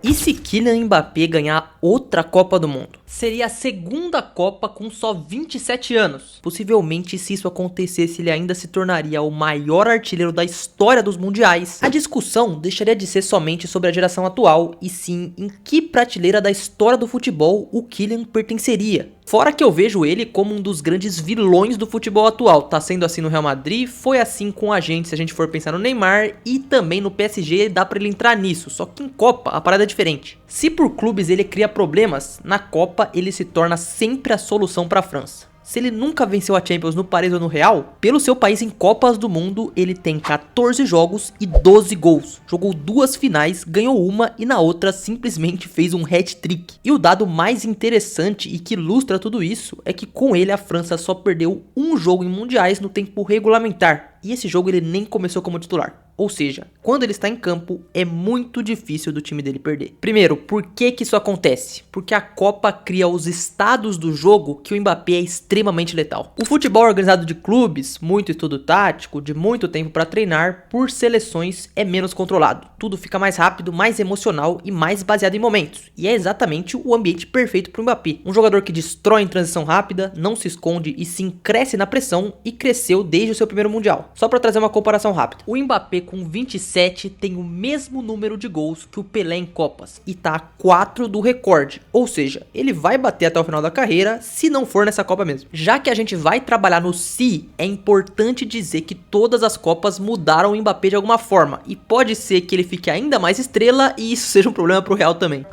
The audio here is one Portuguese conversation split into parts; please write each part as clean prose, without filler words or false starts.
E se Kylian Mbappé ganhar outra Copa do Mundo? Seria a segunda Copa com só 27 anos. Possivelmente, se isso acontecesse, ele ainda se tornaria o maior artilheiro da história dos mundiais. A discussão deixaria de ser somente sobre a geração atual, e sim em que prateleira da história do futebol o Kylian pertenceria. Fora que eu vejo ele como um dos grandes vilões do futebol atual. Tá sendo assim no Real Madrid, foi assim com a gente, se a gente for pensar no Neymar, e também no PSG dá pra ele entrar nisso, só que em Copa a parada é diferente. Se por clubes ele cria problemas, na Copa ele se torna sempre a solução pra França. Se ele nunca venceu a Champions no Paris ou no Real, pelo seu país em Copas do Mundo, ele tem 14 jogos e 12 gols. Jogou 2 finais, ganhou uma e na outra simplesmente fez um hat-trick. E o dado mais interessante e que ilustra tudo isso é que com ele a França só perdeu um jogo em mundiais no tempo regulamentar. E esse jogo ele nem começou como titular. Ou seja, quando ele está em campo, é muito difícil do time dele perder. Primeiro, por que isso acontece? Porque a Copa cria os estados do jogo que o Mbappé é extremamente letal. O futebol organizado de clubes, muito estudo tático, de muito tempo para treinar, por seleções é menos controlado. Tudo fica mais rápido, mais emocional e mais baseado em momentos. E é exatamente o ambiente perfeito para o Mbappé. Um jogador que destrói em transição rápida, não se esconde e sim cresce na pressão e cresceu desde o seu primeiro mundial. Só para trazer uma comparação rápida. O Mbappé com 27 tem o mesmo número de gols que o Pelé em Copas e tá a 4 do recorde, ou seja, ele vai bater até o final da carreira se não for nessa Copa mesmo. Já que a gente vai trabalhar no si, é importante dizer que todas as Copas mudaram o Mbappé de alguma forma e pode ser que ele fique ainda mais estrela e isso seja um problema pro Real também.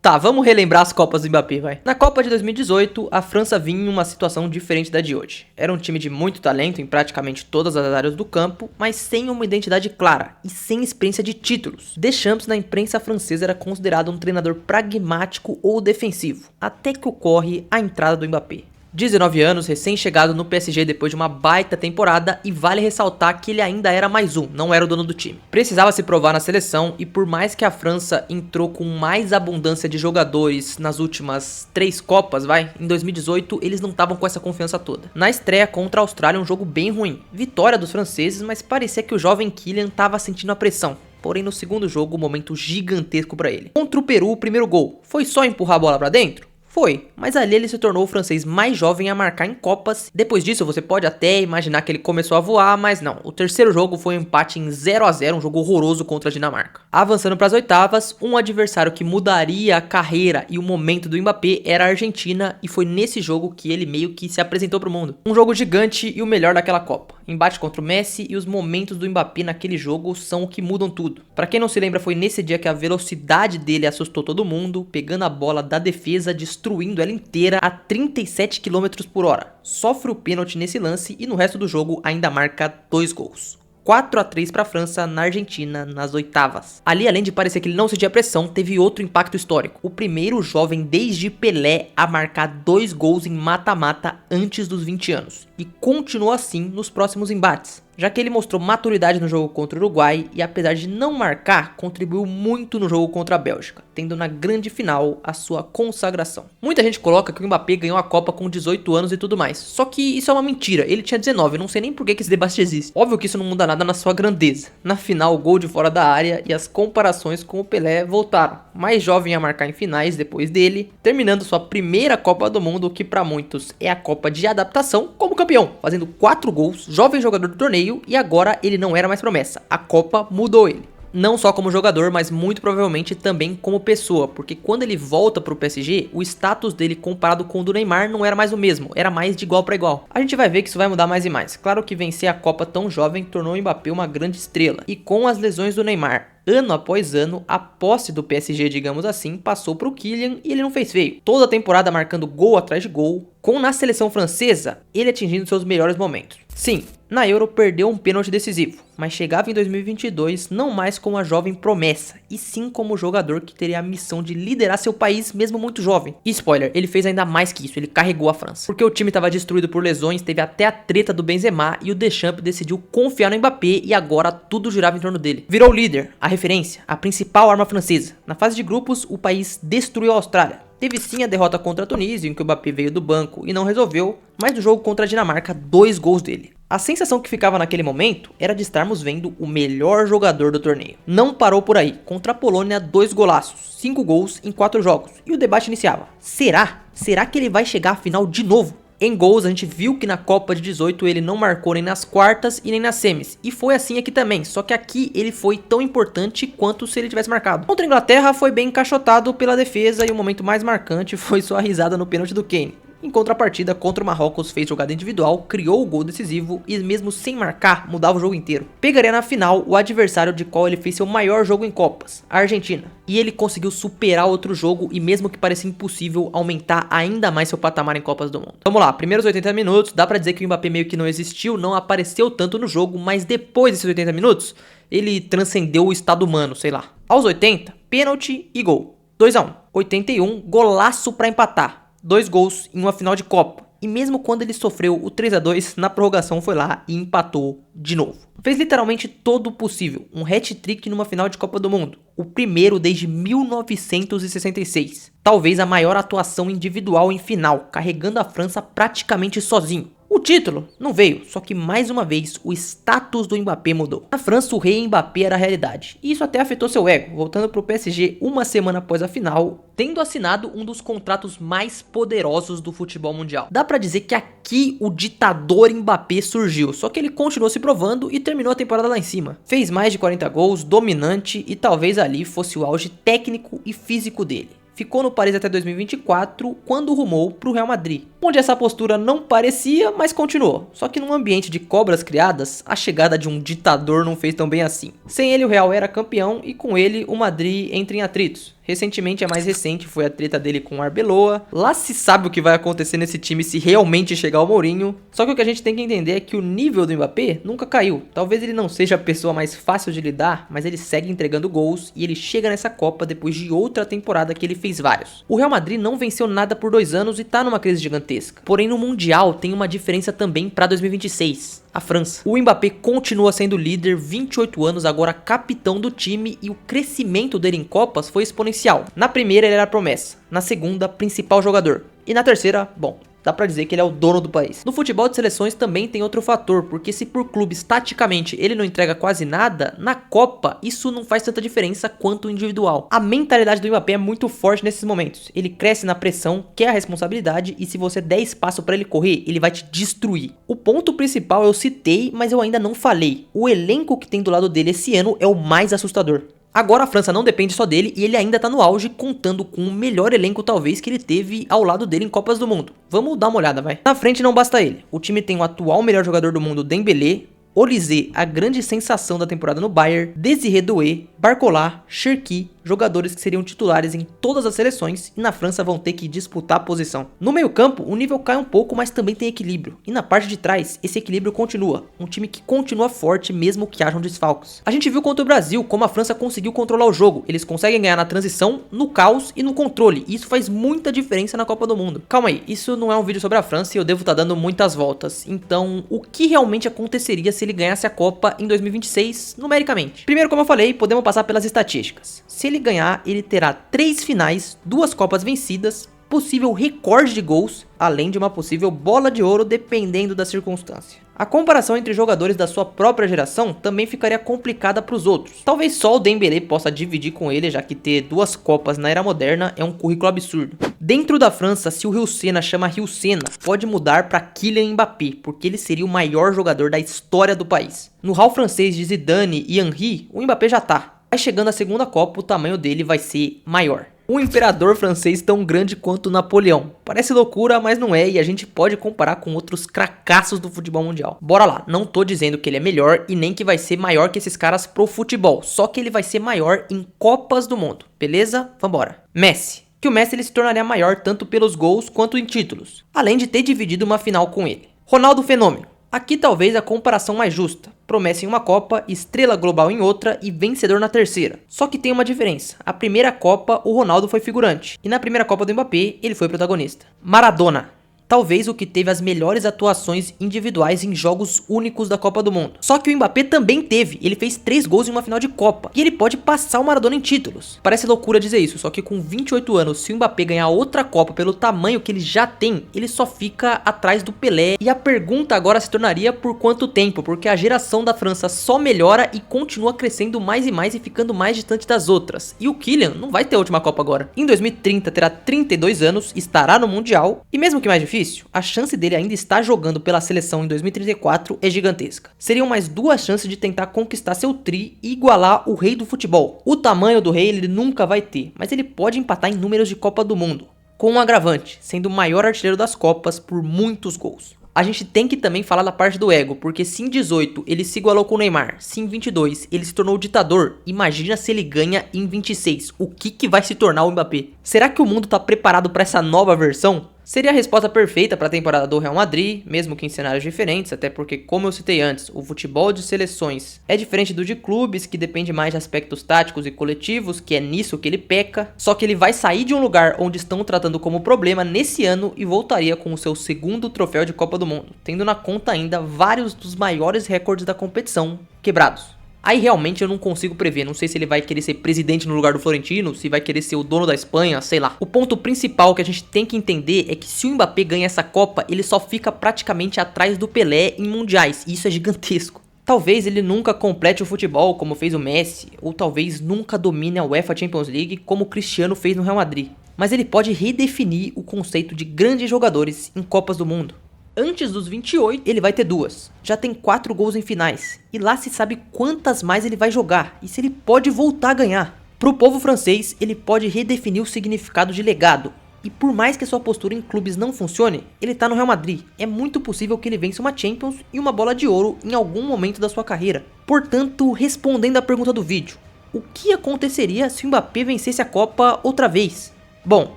Tá, vamos relembrar as Copas do Mbappé, vai. Na Copa de 2018, a França vinha em uma situação diferente da de hoje. Era um time de muito talento em praticamente todas as áreas do campo, mas sem uma identidade clara e sem experiência de títulos. Deschamps na imprensa francesa era considerado um treinador pragmático ou defensivo, até que ocorre a entrada do Mbappé. 19 anos, recém-chegado no PSG depois de uma baita temporada, e vale ressaltar que ele ainda era mais um, não era o dono do time. Precisava se provar na seleção e por mais que a França entrou com mais abundância de jogadores nas últimas 3 Copas, em 2018 eles não estavam com essa confiança toda. Na estreia contra a Austrália, um jogo bem ruim. Vitória dos franceses, mas parecia que o jovem Kylian estava sentindo a pressão. Porém no segundo jogo, um momento gigantesco para ele. Contra o Peru, o primeiro gol. Foi só empurrar a bola para dentro? Foi, mas ali ele se tornou o francês mais jovem a marcar em Copas. Depois disso você pode até imaginar que ele começou a voar, mas não. O terceiro jogo foi um empate em 0-0, um jogo horroroso contra a Dinamarca. Avançando para as oitavas, um adversário que mudaria a carreira e o momento do Mbappé era a Argentina, e foi nesse jogo que ele meio que se apresentou para o mundo. Um jogo gigante e o melhor daquela Copa. Embate contra o Messi, e os momentos do Mbappé naquele jogo são o que mudam tudo. Para quem não se lembra, foi nesse dia que a velocidade dele assustou todo mundo, pegando a bola da defesa, destruindo ela inteira a 37 km por hora. Sofre o pênalti nesse lance e no resto do jogo ainda marca 2 gols. 4-3 para a França na Argentina nas oitavas. Ali, além de parecer que ele não sentia pressão, teve outro impacto histórico. O primeiro jovem desde Pelé a marcar 2 gols em mata-mata antes dos 20 anos. E continuou assim nos próximos embates, já que ele mostrou maturidade no jogo contra o Uruguai e apesar de não marcar, contribuiu muito no jogo contra a Bélgica, tendo na grande final a sua consagração. Muita gente coloca que o Mbappé ganhou a Copa com 18 anos e tudo mais, só que isso é uma mentira, ele tinha 19, não sei nem por que esse debate existe. Óbvio que isso não muda nada na sua grandeza. Na final, o gol de fora da área e as comparações com o Pelé voltaram, mais jovem a marcar em finais depois dele, terminando sua primeira Copa do Mundo, que para muitos é a Copa de adaptação, como campeão, fazendo 4 gols, jovem jogador do torneio. E agora ele não era mais promessa, a Copa mudou ele. Não só como jogador, mas muito provavelmente também como pessoa, porque quando ele volta pro PSG, o status dele comparado com o do Neymar não era mais o mesmo, era mais de igual para igual. A gente vai ver que isso vai mudar mais e mais. Claro que vencer a Copa tão jovem tornou o Mbappé uma grande estrela, e com as lesões do Neymar, ano após ano, a posse do PSG, digamos assim, passou pro Kylian e ele não fez feio. Toda a temporada marcando gol atrás de gol, com na seleção francesa, ele atingindo seus melhores momentos. Sim, na Euro perdeu um pênalti decisivo, mas chegava em 2022 não mais como a jovem promessa, e sim como jogador que teria a missão de liderar seu país mesmo muito jovem. E spoiler, ele fez ainda mais que isso, ele carregou a França. Porque o time estava destruído por lesões, teve até a treta do Benzema e o Deschamps decidiu confiar no Mbappé e agora tudo girava em torno dele. Virou o líder, a referência, a principal arma francesa. Na fase de grupos, o país destruiu a Austrália. Teve sim a derrota contra a Tunísia, em que o Mbappé veio do banco e não resolveu, mas no jogo contra a Dinamarca, 2 gols dele. A sensação que ficava naquele momento era de estarmos vendo o melhor jogador do torneio. Não parou por aí. Contra a Polônia, 2 golaços, 5 gols em 4 jogos. E o debate iniciava. Será? Será que ele vai chegar à final de novo? Em gols, a gente viu que na Copa de 18 ele não marcou nem nas quartas e nem nas semis. E foi assim aqui também, só que aqui ele foi tão importante quanto se ele tivesse marcado. Contra a Inglaterra foi bem encaixotado pela defesa e o momento mais marcante foi sua risada no pênalti do Kane. Em contrapartida, contra o Marrocos fez jogada individual, criou o gol decisivo e mesmo sem marcar, mudava o jogo inteiro. Pegaria na final o adversário de qual ele fez seu maior jogo em Copas, a Argentina. E ele conseguiu superar outro jogo e mesmo que parecia impossível, aumentar ainda mais seu patamar em Copas do Mundo. Vamos lá, primeiros 80 minutos, dá pra dizer que o Mbappé meio que não existiu, não apareceu tanto no jogo, mas depois desses 80 minutos, ele transcendeu o estado humano, sei lá. Aos 80, pênalti e gol. 2-1. 81, golaço pra empatar. 2 gols em uma final de Copa. E mesmo quando ele sofreu o 3-2, na prorrogação foi lá e empatou de novo. Fez literalmente todo o possível. Um hat-trick numa final de Copa do Mundo. O primeiro desde 1966. Talvez a maior atuação individual em final, carregando a França praticamente sozinho. O título não veio, só que mais uma vez o status do Mbappé mudou. Na França o rei Mbappé era a realidade, e isso até afetou seu ego, voltando pro PSG uma semana após a final, tendo assinado um dos contratos mais poderosos do futebol mundial. Dá pra dizer que aqui o ditador Mbappé surgiu, só que ele continuou se provando e terminou a temporada lá em cima. Fez mais de 40 gols, dominante, e talvez ali fosse o auge técnico e físico dele. Ficou no Paris até 2024, quando rumou para o Real Madrid, onde essa postura não parecia, mas continuou. Só que num ambiente de cobras criadas, a chegada de um ditador não fez tão bem assim. Sem ele o Real era campeão e com ele o Madrid entra em atritos. Recentemente, a mais recente foi a treta dele com o Arbeloa. Lá se sabe o que vai acontecer nesse time se realmente chegar o Mourinho. Só que o que a gente tem que entender é que o nível do Mbappé nunca caiu. Talvez ele não seja a pessoa mais fácil de lidar, mas ele segue entregando gols e ele chega nessa Copa depois de outra temporada que ele fez vários. O Real Madrid não venceu nada por 2 anos e tá numa crise gigantesca. Porém, no Mundial tem uma diferença também para 2026. A França. O Mbappé continua sendo líder, 28 anos, agora capitão do time, e o crescimento dele em Copas foi exponencial. Na primeira ele era promessa, na segunda principal jogador e na terceira, bom, dá pra dizer que ele é o dono do país. No futebol de seleções também tem outro fator, porque se por clubes taticamente ele não entrega quase nada, na Copa isso não faz tanta diferença quanto o individual. A mentalidade do Mbappé é muito forte nesses momentos. Ele cresce na pressão, quer a responsabilidade e se você der espaço pra ele correr, ele vai te destruir. O ponto principal eu citei, mas eu ainda não falei. O elenco que tem do lado dele esse ano é o mais assustador. Agora a França não depende só dele e ele ainda tá no auge, contando com o melhor elenco talvez que ele teve ao lado dele em Copas do Mundo. Vamos dar uma olhada, vai. Na frente não basta ele. O time tem o atual melhor jogador do mundo, Dembélé, Olise, a grande sensação da temporada no Bayern, Désiré Doué, Barcola, Cherki, jogadores que seriam titulares em todas as seleções e na França vão ter que disputar a posição. No meio campo, o nível cai um pouco, mas também tem equilíbrio. E na parte de trás, esse equilíbrio continua. Um time que continua forte mesmo que hajam desfalques. A gente viu contra o Brasil como a França conseguiu controlar o jogo. Eles conseguem ganhar na transição, no caos e no controle. E isso faz muita diferença na Copa do Mundo. Calma aí, isso não é um vídeo sobre a França e eu devo estar dando muitas voltas. Então, o que realmente aconteceria se ele ganhasse a Copa em 2026, numericamente? Primeiro, como eu falei, podemos passar pelas estatísticas. Se ele ganhar, ele terá 3 finais, 2 Copas vencidas, possível recorde de gols, além de uma possível bola de ouro dependendo da circunstância. A comparação entre jogadores da sua própria geração também ficaria complicada para os outros. Talvez só o Dembélé possa dividir com ele, já que ter 2 Copas na era moderna é um currículo absurdo. Dentro da França, se o Rio Sena chama Rio Sena, pode mudar para Kylian Mbappé, porque ele seria o maior jogador da história do país. No hall francês de Zidane e Henry, o Mbappé já tá. Mas chegando à segunda Copa, o tamanho dele vai ser maior. Um imperador francês tão grande quanto Napoleão. Parece loucura, mas não é, e a gente pode comparar com outros cracaços do futebol mundial. Bora lá, não tô dizendo que ele é melhor e nem que vai ser maior que esses caras pro futebol, só que ele vai ser maior em Copas do Mundo, beleza? Vambora. Messi. Que o Messi ele se tornaria maior tanto pelos gols quanto em títulos, além de ter dividido uma final com ele. Ronaldo Fenômeno. Aqui talvez a comparação mais justa. Promessa em uma Copa, estrela global em outra e vencedor na terceira. Só que tem uma diferença. A primeira Copa, o Ronaldo foi figurante. E na primeira Copa do Mbappé, ele foi protagonista. Maradona. talvez o que teve as melhores atuações individuais em jogos únicos da Copa do Mundo. Só que o Mbappé também teve, ele fez 3 gols em uma final de Copa, e ele pode passar o Maradona em títulos. Parece loucura dizer isso, só que com 28 anos, se o Mbappé ganhar outra Copa pelo tamanho que ele já tem, ele só fica atrás do Pelé. E a pergunta agora se tornaria por quanto tempo, porque a geração da França só melhora e continua crescendo mais e mais e ficando mais distante das outras. E o Kylian não vai ter a última Copa agora. Em 2030 terá 32 anos, estará no Mundial, e mesmo que mais difícil, a chance dele ainda estar jogando pela seleção em 2034 é gigantesca. Seriam mais 2 chances de tentar conquistar seu tri e igualar o rei do futebol. O tamanho do rei ele nunca vai ter, mas ele pode empatar em números de Copa do Mundo, com um agravante, sendo o maior artilheiro das Copas por muitos gols. A gente tem que também falar da parte do ego, porque se em 18 ele se igualou com o Neymar, se em 22 ele se tornou ditador, imagina se ele ganha em 26, o que vai se tornar o Mbappé? Será que o mundo tá preparado para essa nova versão? Seria a resposta perfeita para a temporada do Real Madrid, mesmo que em cenários diferentes, até porque, como eu citei antes, o futebol de seleções é diferente do de clubes, que depende mais de aspectos táticos e coletivos, que é nisso que ele peca, só que ele vai sair de um lugar onde estão tratando como problema nesse ano e voltaria com o seu segundo troféu de Copa do Mundo, tendo na conta ainda vários dos maiores recordes da competição quebrados. Aí realmente eu não consigo prever, não sei se ele vai querer ser presidente no lugar do Florentino, se vai querer ser o dono da Espanha, sei lá. O ponto principal que a gente tem que entender é que se o Mbappé ganha essa Copa, ele só fica praticamente atrás do Pelé em mundiais, e isso é gigantesco. Talvez ele nunca complete o futebol como fez o Messi, ou talvez nunca domine a UEFA Champions League como o Cristiano fez no Real Madrid. Mas ele pode redefinir o conceito de grandes jogadores em Copas do Mundo. Antes dos 28, ele vai ter 2. Já tem 4 gols em finais. E lá se sabe quantas mais ele vai jogar. E se ele pode voltar a ganhar. Pro povo francês, ele pode redefinir o significado de legado. E por mais que a sua postura em clubes não funcione, ele tá no Real Madrid. É muito possível que ele vença uma Champions e uma bola de ouro em algum momento da sua carreira. Portanto, respondendo à pergunta do vídeo, o que aconteceria se o Mbappé vencesse a Copa outra vez? Bom,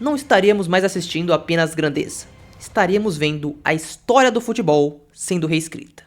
não estaríamos mais assistindo apenas grandeza. Estaríamos vendo a história do futebol sendo reescrita.